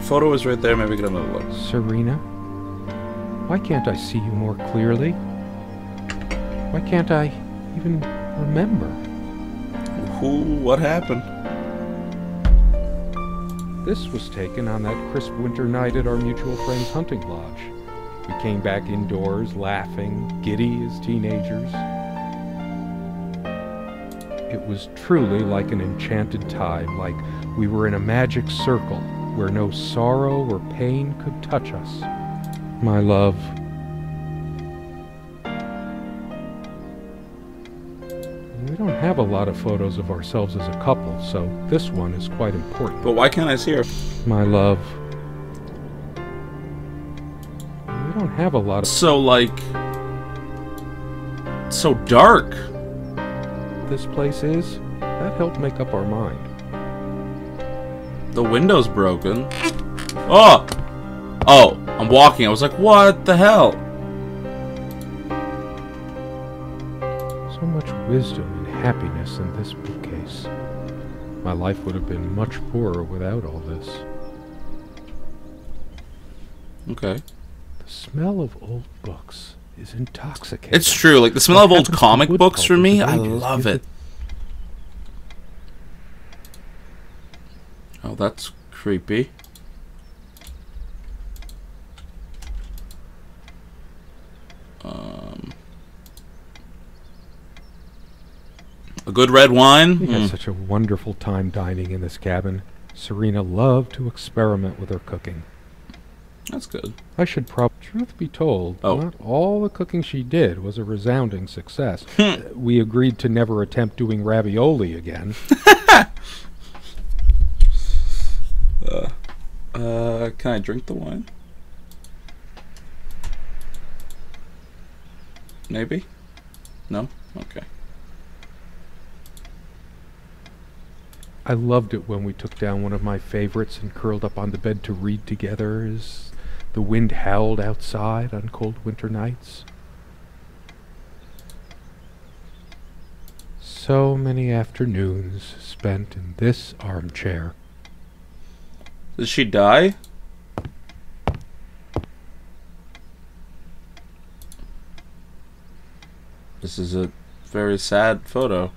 photo is right there. Maybe get another look. Serena? Why can't I see you more clearly? Why can't I even remember? What happened? This was taken on that crisp winter night at our mutual friend's hunting lodge. We came back indoors, laughing, giddy as teenagers. It was truly like an enchanted time, like we were in a magic circle where no sorrow or pain could touch us. My love. We don't have a lot of photos of ourselves as a couple, so this one is quite important. But why can't I see her? My love. We don't have a lot of... So, like... so dark. This place is. That helped make up our mind. The window's broken. Oh! Oh, I'm walking. I was like, what the hell? So much wisdom and happiness in this bookcase. My life would have been much poorer without all this. Okay. The smell of old books is intoxicating. It's true. Like, the smell of old comic books for me, I love it. Oh, that's creepy. A good red wine? We had such a wonderful time dining in this cabin. Serena loved to experiment with her cooking. That's good. I should truth be told, not all the cooking she did was a resounding success. We agreed to never attempt doing ravioli again. Can I drink the wine? Maybe? No? Okay. I loved it when we took down one of my favorites and curled up on the bed to read together as the wind howled outside on cold winter nights. So many afternoons spent in this armchair. Did she die? This is a very sad photo.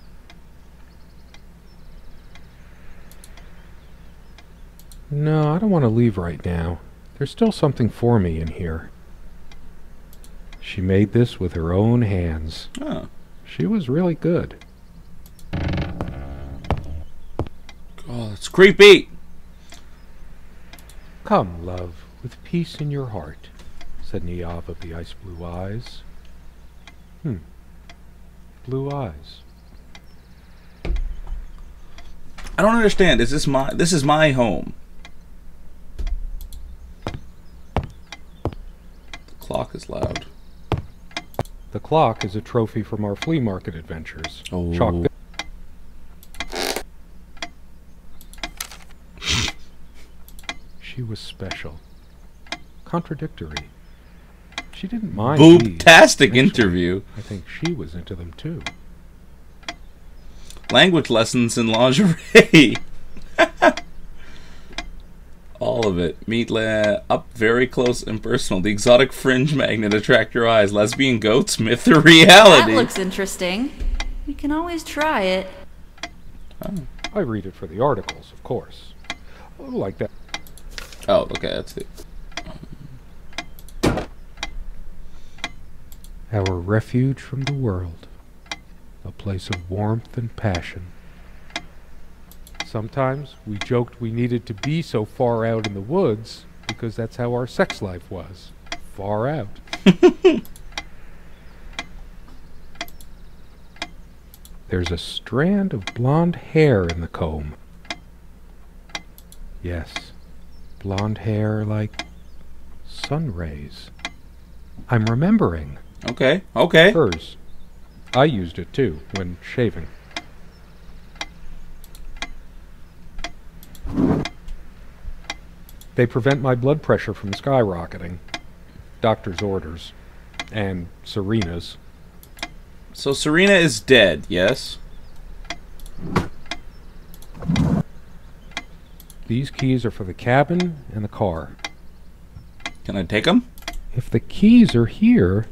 No, I don't want to leave right now. There's still something for me in here. She made this with her own hands. Oh. She was really good. Oh, it's creepy! Come, love, with peace in your heart, said Niamh of the ice blue eyes. Blue eyes. I don't understand. This is my home. The clock is loud. The clock is a trophy from our flea market adventures. Oh. Chalk. She was special. Contradictory. She didn't mind Boobtastic interview. I think she was into them too. Language lessons in lingerie. All of it. Meet up very close and personal. The exotic fringe magnet attract your eyes. Lesbian goats, myth or reality. That looks interesting. We can always try it. Oh. I read it for the articles, of course. Like that. Oh, okay, that's it. Our refuge from the world. A place of warmth and passion. Sometimes we joked we needed to be so far out in the woods because that's how our sex life was. Far out. There's a strand of blonde hair in the comb. Yes, blonde hair like sun rays. I'm remembering. Okay, okay. THURS. I used it too when shaving. They prevent my blood pressure from skyrocketing. Doctor's orders. And Serena's. So Serena is dead, yes? These keys are for the cabin and the car. Can I take them? If the keys are here,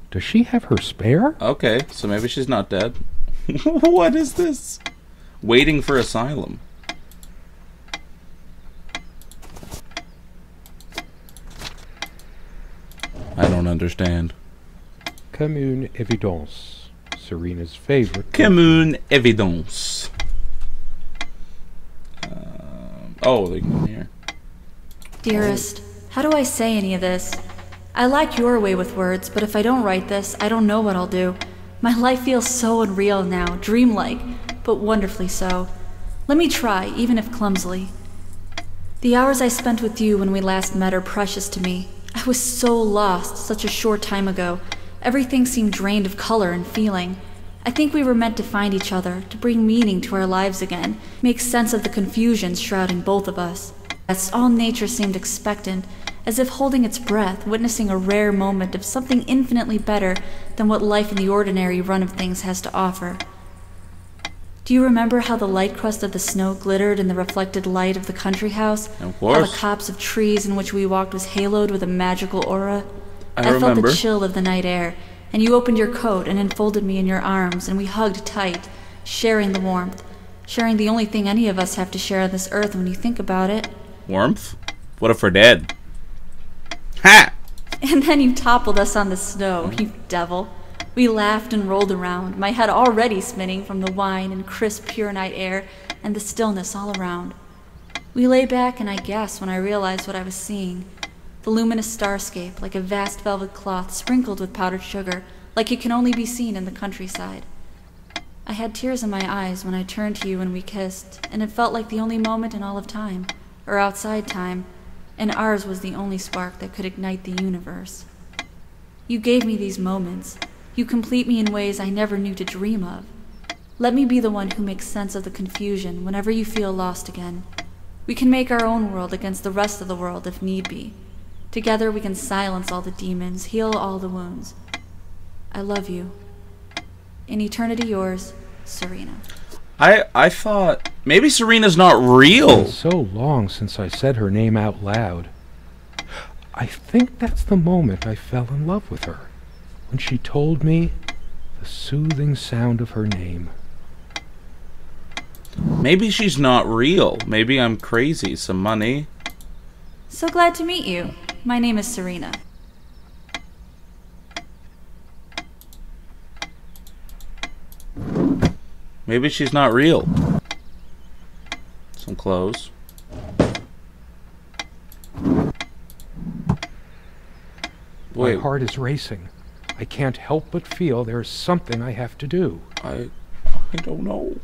does she have her spare? Okay, so maybe she's not dead. What is this? Waiting for asylum. I don't understand. Commune évidence. Serena's favorite. Commune évidence. Oh, they can go in here. Dearest, how do I say any of this? I like your way with words, but if I don't write this, I don't know what I'll do. My life feels so unreal now, dreamlike, but wonderfully so. Let me try, even if clumsily. The hours I spent with you when we last met are precious to me. I was so lost such a short time ago. Everything seemed drained of color and feeling. I think we were meant to find each other, to bring meaning to our lives again, make sense of the confusion shrouding both of us. Yes, all nature seemed expectant, as if holding its breath, witnessing a rare moment of something infinitely better than what life in the ordinary run of things has to offer. Do you remember how the light crust of the snow glittered in the reflected light of the country house? Of course. How the copse of trees in which we walked was haloed with a magical aura? I felt remember. the chill of the night air, and you opened your coat and enfolded me in your arms, and we hugged tight, sharing the warmth, sharing the only thing any of us have to share on this earth when you think about it. Warmth? What if we're dead? Ha! And then you toppled us on the snow, you devil. We laughed and rolled around, my head already spinning from the wine and crisp, pure night air and the stillness all around. We lay back, and I gasped when I realized what I was seeing. The luminous starscape, like a vast velvet cloth sprinkled with powdered sugar, like it can only be seen in the countryside. I had tears in my eyes when I turned to you and we kissed, and it felt like the only moment in all of time, or outside time, and ours was the only spark that could ignite the universe. You gave me these moments. You complete me in ways I never knew to dream of. Let me be the one who makes sense of the confusion whenever you feel lost again. We can make our own world against the rest of the world if need be. Together we can silence all the demons, heal all the wounds. I love you. In eternity yours, Serena. I thought maybe Serena's not real. It's so long since I said her name out loud. I think that's the moment I fell in love with her. When she told me the soothing sound of her name. Maybe she's not real. Maybe I'm crazy. Some money. So glad to meet you. My name is Serena. Maybe she's not real. Some clothes. My heart is racing. I can't help but feel there's something I have to do. I don't know.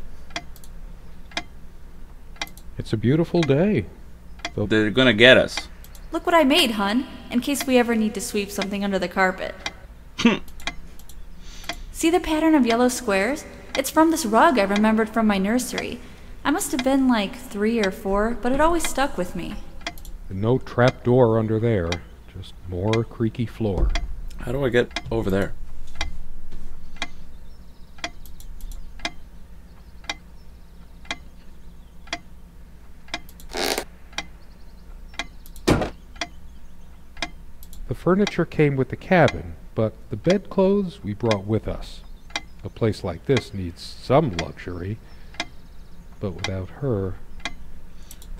It's a beautiful day. They're gonna get us. Look what I made, hun, in case we ever need to sweep something under the carpet. See the pattern of yellow squares? It's from this rug I remembered from my nursery. I must have been like 3 or 4, but it always stuck with me. No trap door under there, just more creaky floor. How do I get over there? The furniture came with the cabin, but the bedclothes we brought with us. A place like this needs some luxury, but without her,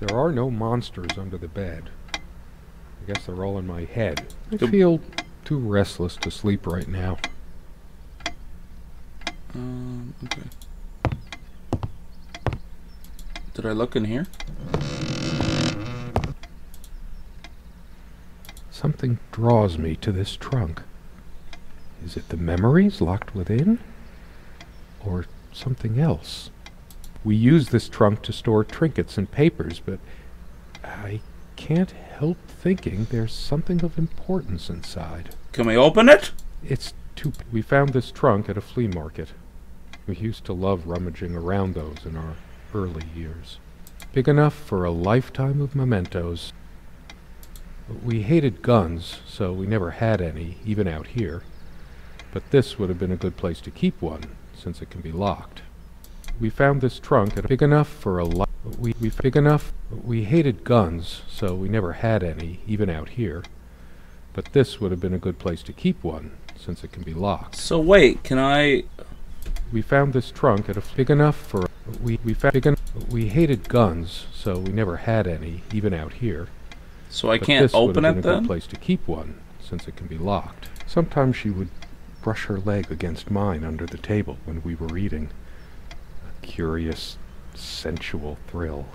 there are no monsters under the bed. I guess they're all in my head. I feel too restless to sleep right now. Okay. Did I look in here? Something draws me to this trunk. Is it the memories locked within? Or something else? We use this trunk to store trinkets and papers, but I can't help thinking there's something of importance inside. Can we open it? We found this trunk at a flea market. We used to love rummaging around those in our early years. Big enough for a lifetime of mementos. We hated guns, so we never had any, even out here. But this would have been a good place to keep one, since it can be locked. We found this trunk at big enough for a lot. Big enough. We hated guns, so we never had any, even out here. But this would have been a good place to keep one, since it can be locked. So wait, can I... We found this trunk at a big enough for... We hated guns, so we never had any, even out here. So I can't open it then? This would have been a good place to keep one, since it can be locked. Sometimes she would brush her leg against mine under the table when we were eating. A curious, sensual thrill.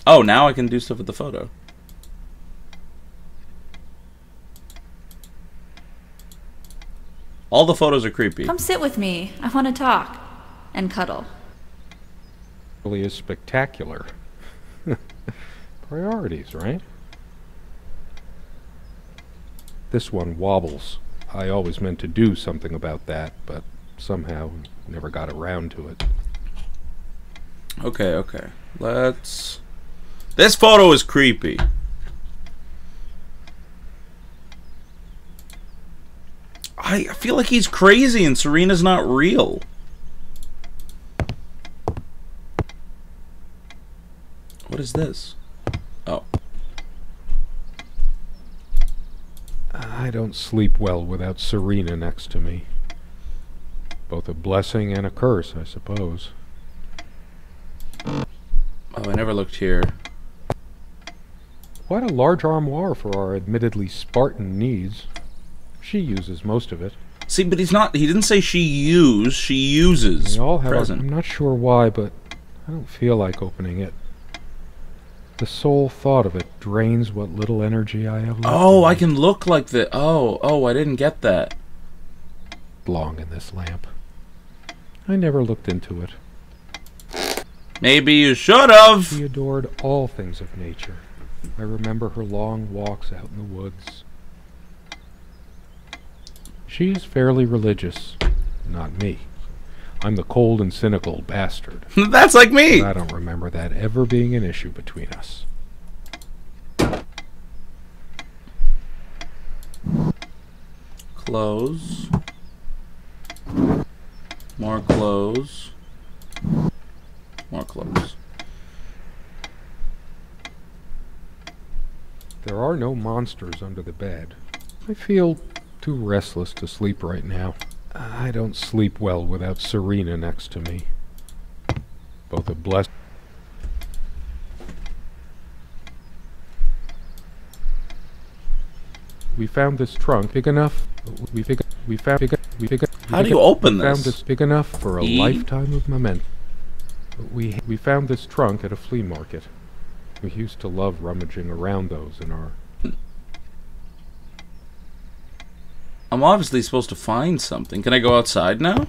Oh, now I can do stuff with the photo. All the photos are creepy. Come sit with me. I want to talk. And cuddle. Really is spectacular. Priorities, right? This one wobbles. I always meant to do something about that, but somehow never got around to it. Okay, okay. Let's... This photo is creepy. I feel like he's crazy and Serena's not real. What is this? Oh. I don't sleep well without Serena next to me. Both a blessing and a curse, I suppose. Oh, I never looked here. Quite a large armoire for our admittedly Spartan needs. She uses most of it. See, but he didn't say she uses. We all have present. I'm not sure why, but I don't feel like opening it. The sole thought of it drains what little energy I have left. Oh, I can look like the... Oh, I didn't get that. Long in this lamp. I never looked into it. Maybe you should have. She adored all things of nature. I remember her long walks out in the woods. She's fairly religious. Not me. I'm the cold and cynical bastard. That's like me. I don't remember that ever being an issue between us. Clothes. More clothes. More clothes. There are no monsters under the bed. I feel too restless to sleep right now. I don't sleep well without Serena next to me. Both a blessing. We found this trunk big enough. How do you open this? We found this big enough for a lifetime of memento. We found this trunk at a flea market. We used to love rummaging around those in our... I'm obviously supposed to find something. Can I go outside now?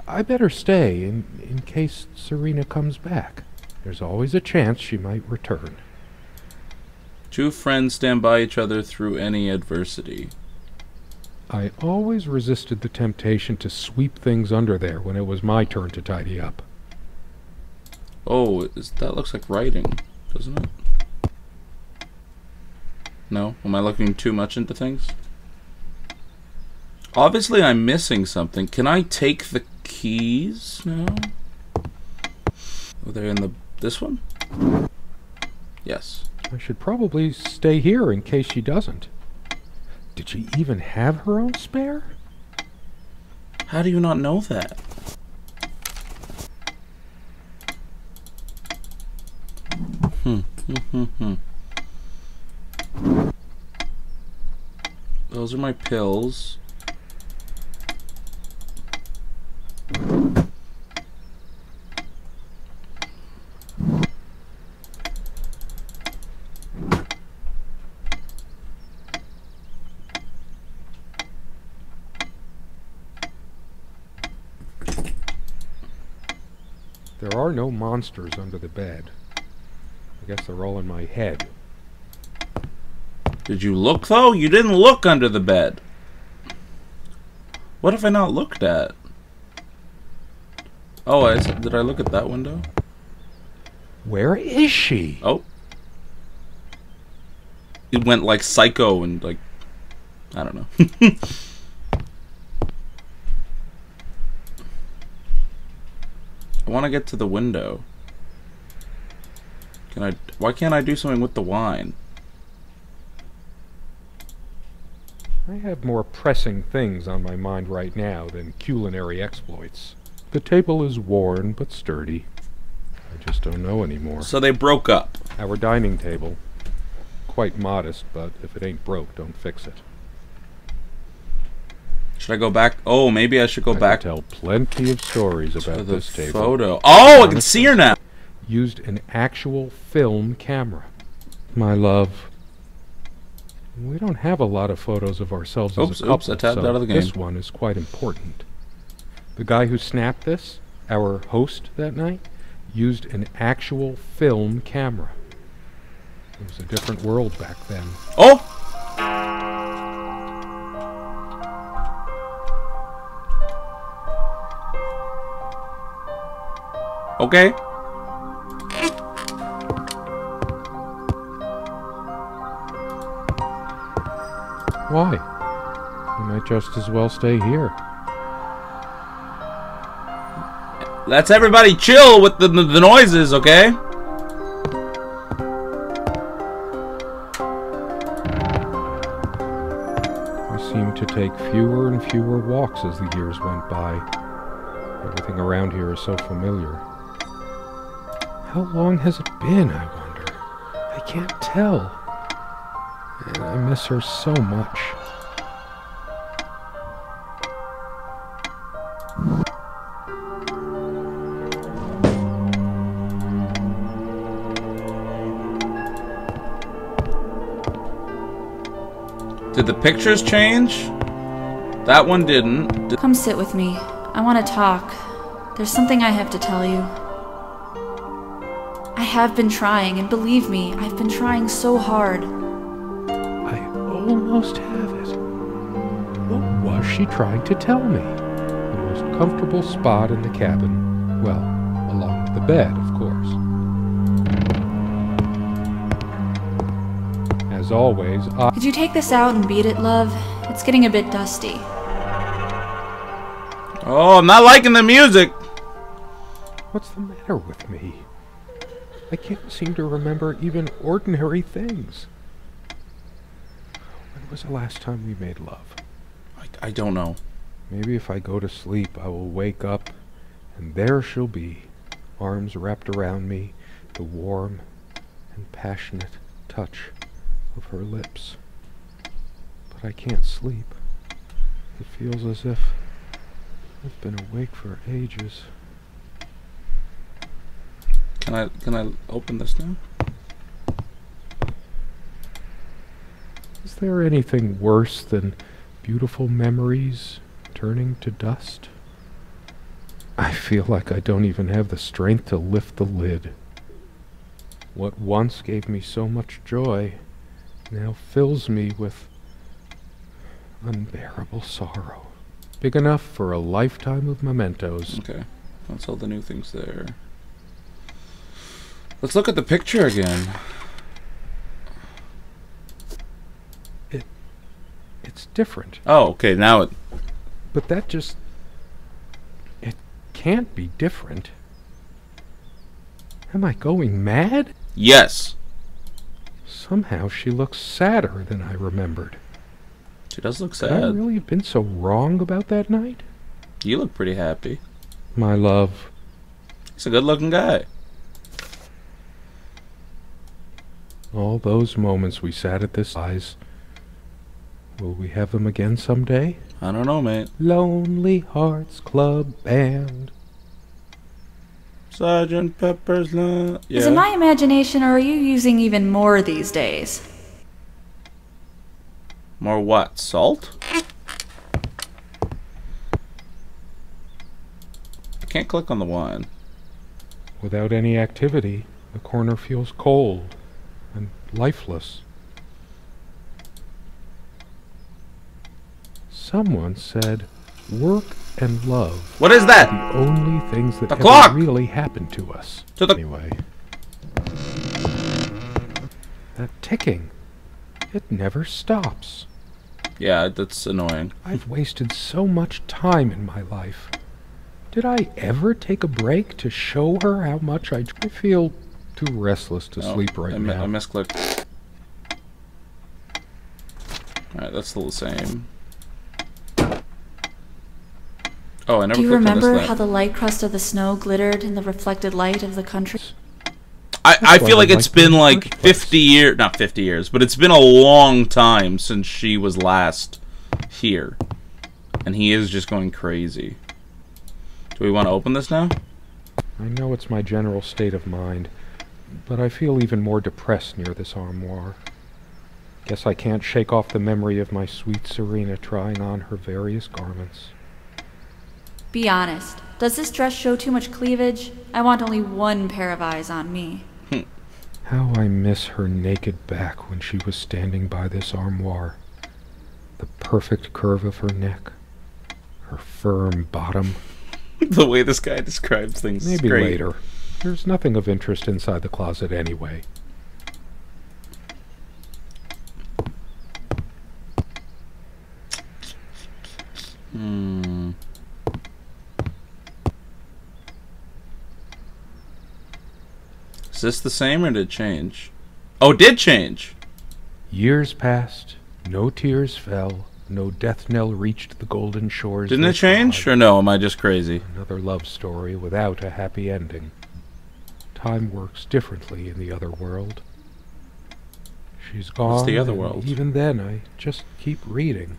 I better stay in case Serena comes back. There's always a chance she might return. Two friends stand by each other through any adversity. I always resisted the temptation to sweep things under there when it was my turn to tidy up. Oh, that looks like writing, doesn't it? No? Am I looking too much into things? Obviously, I'm missing something. Can I take the keys now? Oh, they're in this one? Yes. I should probably stay here in case she doesn't. Did she even have her own spare? How do you not know that? Those are my pills. There are no monsters under the bed. I guess they're all in my head. Did you look, though? You didn't look under the bed. What have I not looked at? Oh, did I look at that window? Where is she? Oh. It went like psycho and like... I don't know. want to get to the window. Can I? Why can't I do something with the wine? I have more pressing things on my mind right now than culinary exploits. The table is worn but sturdy. I just don't know anymore. So they broke up. Our dining table. Quite modest, but if it ain't broke, don't fix it. Should I go back? Oh, maybe I should go back I can tell plenty of stories about the this table. photo. Oh, I can see her now. Used an actual film camera. My love. We don't have a lot of photos of ourselves as a couple, I tapped so out of the game. This one is quite important. The guy who snapped this, our host that night, used an actual film camera. It was a different world back then. Oh! Okay. Why? We might just as well stay here. Let's everybody chill with the noises, okay? We seemed to take fewer and fewer walks as the years went by. Everything around here is so familiar. How long has it been, I wonder? I can't tell. And I miss her so much. Did the pictures change? That one didn't. Come sit with me. I want to talk. There's something I have to tell you. I have been trying, and believe me, I've been trying so hard. I almost have it. What was she trying to tell me? The most comfortable spot in the cabin. Well, along with the bed, of course. As always, Could you take this out and beat it, love? It's getting a bit dusty. Oh, I'm not liking the music. What's the matter with me? I can't seem to remember even ordinary things. When was the last time we made love? I don't know. Maybe if I go to sleep, I will wake up, and there she'll be, arms wrapped around me, the warm and passionate touch of her lips. But I can't sleep. It feels as if I've been awake for ages. Can I open this now? Is there anything worse than beautiful memories turning to dust? I feel like I don't even have the strength to lift the lid. What once gave me so much joy now fills me with unbearable sorrow. Big enough for a lifetime of mementos. Okay. That's all the new things there. Let's look at the picture again. It's different. Oh, okay, now it... But that just... It can't be different. Am I going mad? Yes. Somehow she looks sadder than I remembered. She does look Could I sad. really have been so wrong about that night? You look pretty happy. My love. He's a good-looking guy. All those moments we sat at this eyes. Will we have them again someday? I don't know, mate. Lonely Hearts Club Band. Sergeant Pepper's Love. Is it my imagination, or are you using even more these days? More what? Salt? I can't click on the wine. Without any activity, the corner feels cold and lifeless. Someone said, work and love. What is that? The only things that The ever clock! really happen to us. To the... Anyway. That ticking. It never stops. Yeah, that's annoying. I've wasted so much time in my life. Did I ever take a break to show her how much I feel too restless to sleep right now. I misclicked. Alright, that's still the same. Oh, I never Do you clicked on remember this how the light crust of the snow glittered in the reflected light of the country? I feel like it's been like 50 years, not 50 years, but it's been a long time since she was last here. And he is just going crazy. Do we want to open this now? I know it's my general state of mind, but I feel even more depressed near this armoire. Guess I can't shake off the memory of my sweet Serena trying on her various garments. Be honest. Does this dress show too much cleavage? I want only one pair of eyes on me. How I miss her naked back when she was standing by this armoire. The perfect curve of her neck. Her firm bottom. The way this guy describes things is Maybe great. later. There's nothing of interest inside the closet anyway. Is this the same or did it change? Oh, it did change! Years passed, no tears fell, no death knell reached the golden shores. Didn't it change? Or no, am I just crazy? Another love story without a happy ending. Time works differently in the other world. She's gone. What's the other and world? Even then, I just keep reading.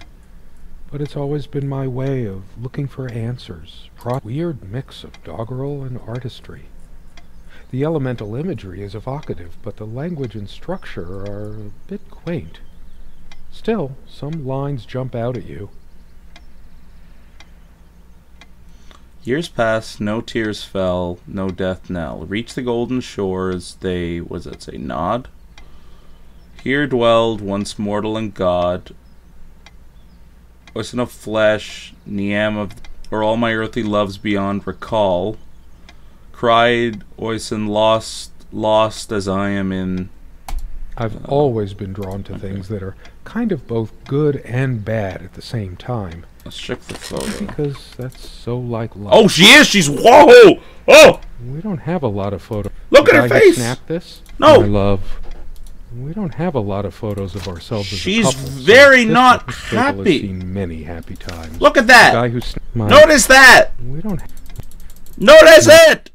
But it's always been my way of looking for answers. Weird mix of doggerel and artistry. The elemental imagery is evocative, but the language and structure are a bit quaint. Still, some lines jump out at you. Years passed, no tears fell, no death knell. Reached the golden shores, they, what does that say, nod? Here dwelled once mortal and god. Oisin of flesh, Niam of, or all my earthly loves beyond recall. Cried Oisin, lost as I am in. I've always been drawn to things that are kind of both good and bad at the same time. Let's check the photo. Because that's so like love. Oh, she is! She's, whoa! Oh! We don't have a lot of photos. Look at her face! Snap this? No! My love. We don't have a lot of photos of ourselves as She's a couple. very so not this table has happy. seen many happy times. Look at The that! guy who Notice that! We don't. Notice it!